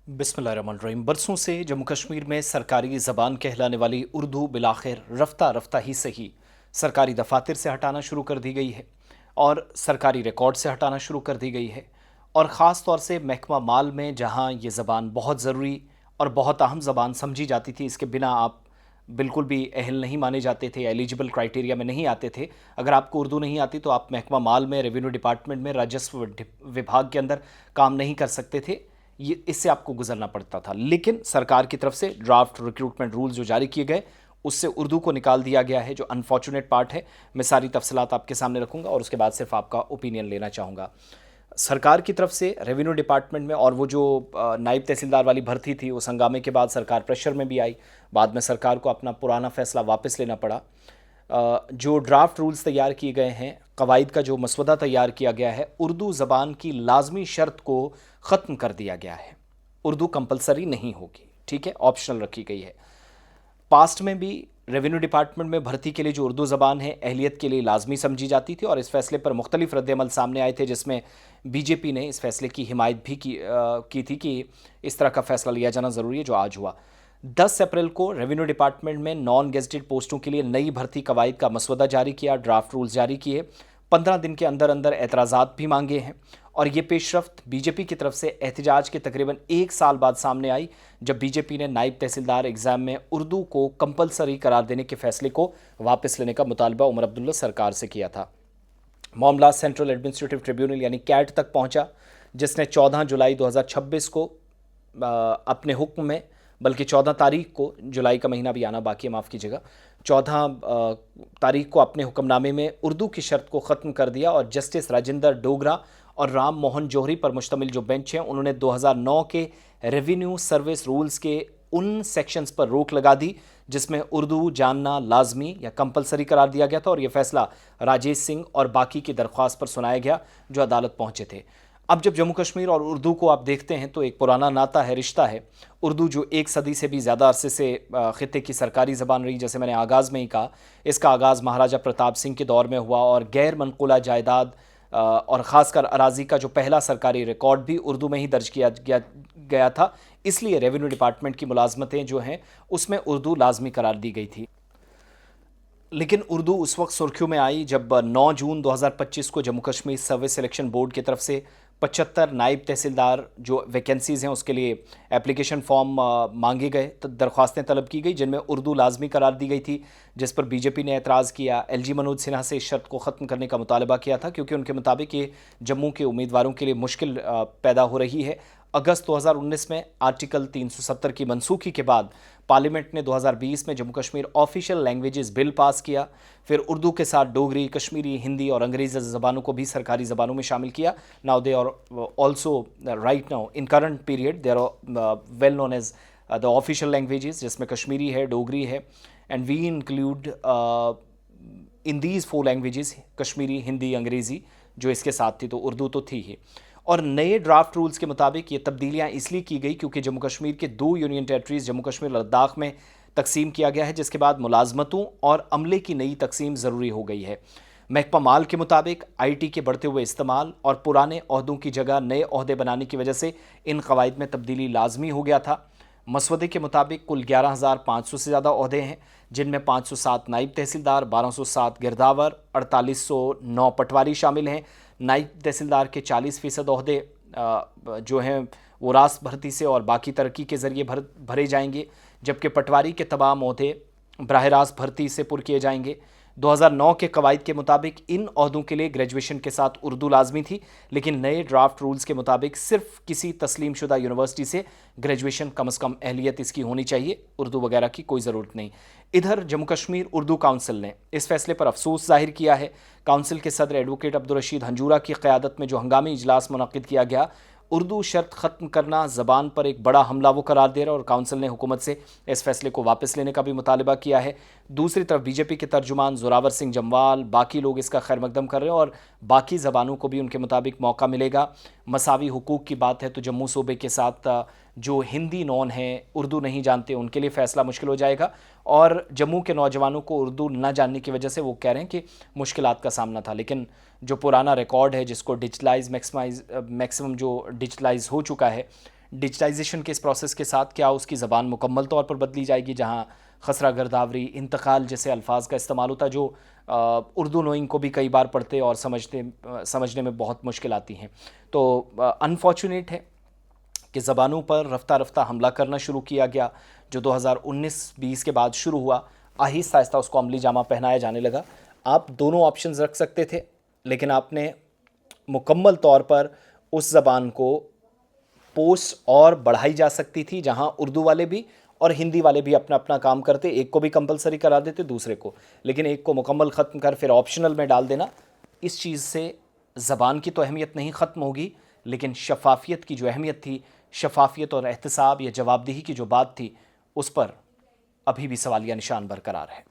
बिस्मिल्लाहिर्रहमानिर्रहीम। बरसों से जम्मू कश्मीर में सरकारी ज़बान कहलाने वाली उर्दू बिलाखिर रफ्ता रफ्ता ही सही सरकारी दफातर से हटाना शुरू कर दी गई है और सरकारी रिकॉर्ड से हटाना शुरू कर दी गई है। और ख़ास तौर से महकमा माल में जहाँ ये ज़बान बहुत ज़रूरी और बहुत अहम ज़बान समझी जाती थी, इसके बिना आप बिल्कुल भी अहल नहीं माने जाते थे, एलिजिबल क्राइटेरिया में नहीं आते थे। अगर आपको उर्दू नहीं आती तो आप महकमा माल में, रेवेन्यू डिपार्टमेंट में, राजस्व विभाग के अंदर काम नहीं कर सकते थे। ये इससे आपको गुजरना पड़ता था। लेकिन सरकार की तरफ से ड्राफ्ट रिक्रूटमेंट रूल्स जो जारी किए गए, उससे उर्दू को निकाल दिया गया है, जो अनफॉर्चुनेट पार्ट है। मैं सारी तफसीलात आपके सामने रखूंगा और उसके बाद सिर्फ आपका ओपिनियन लेना चाहूँगा। सरकार की तरफ से रेवेन्यू डिपार्टमेंट में और वो जो नायब तहसीलदार वाली भर्ती थी, उस हंगामे के बाद सरकार प्रेशर में भी आई। बाद में सरकार को अपना पुराना फैसला वापस लेना पड़ा। जो ड्राफ्ट रूल्स तैयार किए गए हैं, कवायद का जो मसवदा तैयार किया गया है, उर्दू ज़बान की लाजमी शर्त को ख़त्म कर दिया गया है। उर्दू कंपलसरी नहीं होगी, ठीक है, ऑप्शनल रखी गई है। पास्ट में भी रेवेन्यू डिपार्टमेंट में भर्ती के लिए जो उर्दू ज़बान है अहलियत के लिए लाजमी समझी जाती थी और इस फैसले पर मुख्तलिफ रद्दमल सामने आए थे, जिसमें बीजेपी ने इस फैसले की हिमायत भी की थी कि इस तरह का फैसला लिया जाना ज़रूरी है, जो आज हुआ। 10 अप्रैल को रेवेन्यू डिपार्टमेंट में नॉन गेजेटेड पोस्टों के लिए नई भर्ती कवायद का मसवदा जारी किया, ड्राफ्ट रूल्स जारी किए। 15 दिन के अंदर अंदर एतराज़ात भी मांगे हैं और ये पेशरफ्त बीजेपी की तरफ से एहतजाज के तकरीबन 1 साल बाद सामने आई, जब बीजेपी ने नायब तहसीलदार एग्ज़ाम में उर्दू को कंपलसरी करार देने के फैसले को वापस लेने का मुतालबा उमर अब्दुल्ला सरकार से किया था। मामला सेंट्रल एडमिनिस्ट्रेटिव ट्रिब्यूनल यानी कैट तक पहुंचा, जिसने 14 जुलाई 2026 को अपने हुक्म में, बल्कि 14 तारीख को, जुलाई का महीना भी आना बाकी है, माफ़ कीजिएगा, 14 तारीख को अपने हुक्मनामे में उर्दू की शर्त को ख़त्म कर दिया और जस्टिस राजेंद्र डोगरा और राम मोहन जौहरी पर मुश्तमिल जो बेंच है, उन्होंने 2009 के रेवेन्यू सर्विस रूल्स के उन सेक्शंस पर रोक लगा दी जिसमें उर्दू जानना लाजमी या कंपलसरी करार दिया गया था और यह फैसला राजेश सिंह और बाकी की दरख्वास्त पर सुनाया गया जो अदालत पहुंचे थे। अब जब जम्मू कश्मीर और उर्दू को आप देखते हैं तो एक पुराना नाता है, रिश्ता है। उर्दू जो 1 सदी से भी ज़्यादा अरसे से ख़ित्ते की सरकारी ज़बान रही, जैसे मैंने आगाज़ में ही कहा, इसका आगाज़ महाराजा प्रताप सिंह के दौर में हुआ और गैर मनक़ूला जायदाद और ख़ासकर अराज़ी का जो पहला सरकारी रिकॉर्ड भी उर्दू में ही दर्ज किया गया था। इसलिए रेवेन्यू डिपार्टमेंट की मुलाजमतें जो हैं उसमें उर्दू लाजमी करार दी गई थी। लेकिन उर्दू उस वक्त सुर्खियों में आई जब 9 जून 2025 को Jammu Kashmir service selection board की तरफ से 75 नायब तहसीलदार जो वैकेंसीज़ हैं उसके लिए एप्लीकेशन फॉर्म मांगे गए, दरख्वास्तें तलब की गई, जिनमें उर्दू लाजमी करार दी गई थी, जिस पर बीजेपी ने एतराज़ किया। एलजी मनोज सिन्हा से इस शर्त को ख़त्म करने का मुतालबा किया था, क्योंकि उनके मुताबिक ये जम्मू के उम्मीदवारों के लिए मुश्किल पैदा हो रही है। अगस्त 2019 में आर्टिकल 370 की मनसूखी के बाद पार्लियामेंट ने 2020 में Jammu Kashmir official languages bill pass किया। फिर उर्दू के साथ डोगरी, कश्मीरी, हिंदी और अंग्रेज़ी ज़बानों को भी सरकारी ज़बानों में शामिल किया। Now they are also right now in current period they are well known as the official languages, जिसमें कश्मीरी है, डोगरी है, and we include in these 4 languages Kashmiri, Hindi, अंग्रेज़ी जो इसके साथ थी, तो उर्दू तो थी ही। और नए ड्राफ्ट रूल्स के मुताबिक ये तब्दीलियां इसलिए की गई क्योंकि जम्मू कश्मीर के 2 यूनियन टेरिटरीज जम्मू कश्मीर लद्दाख में तकसीम किया गया है, जिसके बाद मुलाजमतों और अमले की नई तकसीम ज़रूरी हो गई है। महकमा माल के मुताबिक आईटी के बढ़ते हुए इस्तेमाल और पुराने ओहदों की जगह नए ओहदे बनाने की वजह से इन कवायद में तब्दीली लाजमी हो गया था। मसवदे के मुताबिक कुल 11,500 से ज़्यादा ओहदे हैं, जिनमें 507 नायब तहसीलदार, 1207 गिरदावर, 4809 पटवारी शामिल हैं। नायब तहसीलदार के 40% ओहदे जो हैं वो रास भर्ती से और बाकी तरक्की के ज़रिए भरे जाएंगे, जबकि पटवारी के तमाम ओहदे बराह रास्त भर्ती से पुर किए जाएंगे। 2009 के कवायद के मुताबिक इन ओहदों के लिए ग्रेजुएशन के साथ उर्दू लाजमी थी, लेकिन नए ड्राफ्ट रूल्स के मुताबिक सिर्फ किसी तस्लीम शुदा यूनिवर्सिटी से ग्रेजुएशन, कम अज़ कम अहलियत इसकी होनी चाहिए, उर्दू वगैरह की कोई ज़रूरत नहीं। इधर जम्मू कश्मीर उर्दू काउंसिल ने इस फैसले पर अफसोस जाहिर किया है। काउंसिल के सदर एडवोकेट अब्दुल रशीद हंजूरा की क़यादत में जो हंगामी इजलास मुनक़िद किया गया, उर्दू शर्त ख़त्म करना ज़बान पर एक बड़ा हमला वो करार दे रहा है और काउंसिल ने हुकूमत से इस फैसले को वापस लेने का भी मुतालबा किया है। दूसरी तरफ बीजेपी के तर्जुमान जोरावर सिंह जम्वाल, बाकी लोग इसका खैर मकदम कर रहे हैं और बाकी ज़बानों को भी उनके मुताबिक मौका मिलेगा। मसावी हुकूक की बात है तो जम्मू सूबे के साथ जो हिंदी नॉन हैं, उर्दू नहीं जानते, उनके लिए फ़ैसला मुश्किल हो जाएगा और जम्मू के नौजवानों को उर्दू न जानने की वजह से वो कह रहे हैं कि मुश्किलात का सामना था। लेकिन जो पुराना रिकॉर्ड है जिसको डिजिटलाइज मैक्सिमम जो डिजिटलाइज हो चुका है, डिजिटाइजेशन के इस प्रोसेस के साथ क्या उसकी ज़बान मुकम्मल तौर पर बदली जाएगी, जहाँ खसरा गर्दावरी, इंतकाल जैसे अल्फाज का इस्तेमाल होता है जो उर्दू नोइंग को भी कई बार पढ़ते और समझने में बहुत मुश्किल आती हैं। तो अनफॉर्चुनेट है कि ज़बानों पर रफ्ता रफ्ता हमला करना शुरू किया गया, जो 2019-20 के बाद शुरू हुआ। आहिस्ता आहिस्ता उसको अमली जामा पहनाया जाने लगा। आप दोनों ऑप्शंस रख सकते थे, लेकिन आपने मुकम्मल तौर पर उस ज़बान को पोस्ट और बढ़ाई जा सकती थी, जहां उर्दू वाले भी और हिंदी वाले भी अपना अपना काम करते, एक को भी कंपलसरी करा देते दूसरे को, लेकिन एक को मुकम्मल ख़त्म कर फिर ऑप्शनल में डाल देना, इस चीज़ से ज़बान की तो अहमियत नहीं ख़त्म होगी, लेकिन शफाफियत की जो अहमियत थी, शफाफियत और एहतसाब या जवाबदेही की जो बात थी, उस पर अभी भी सवालिया निशान बरकरार है।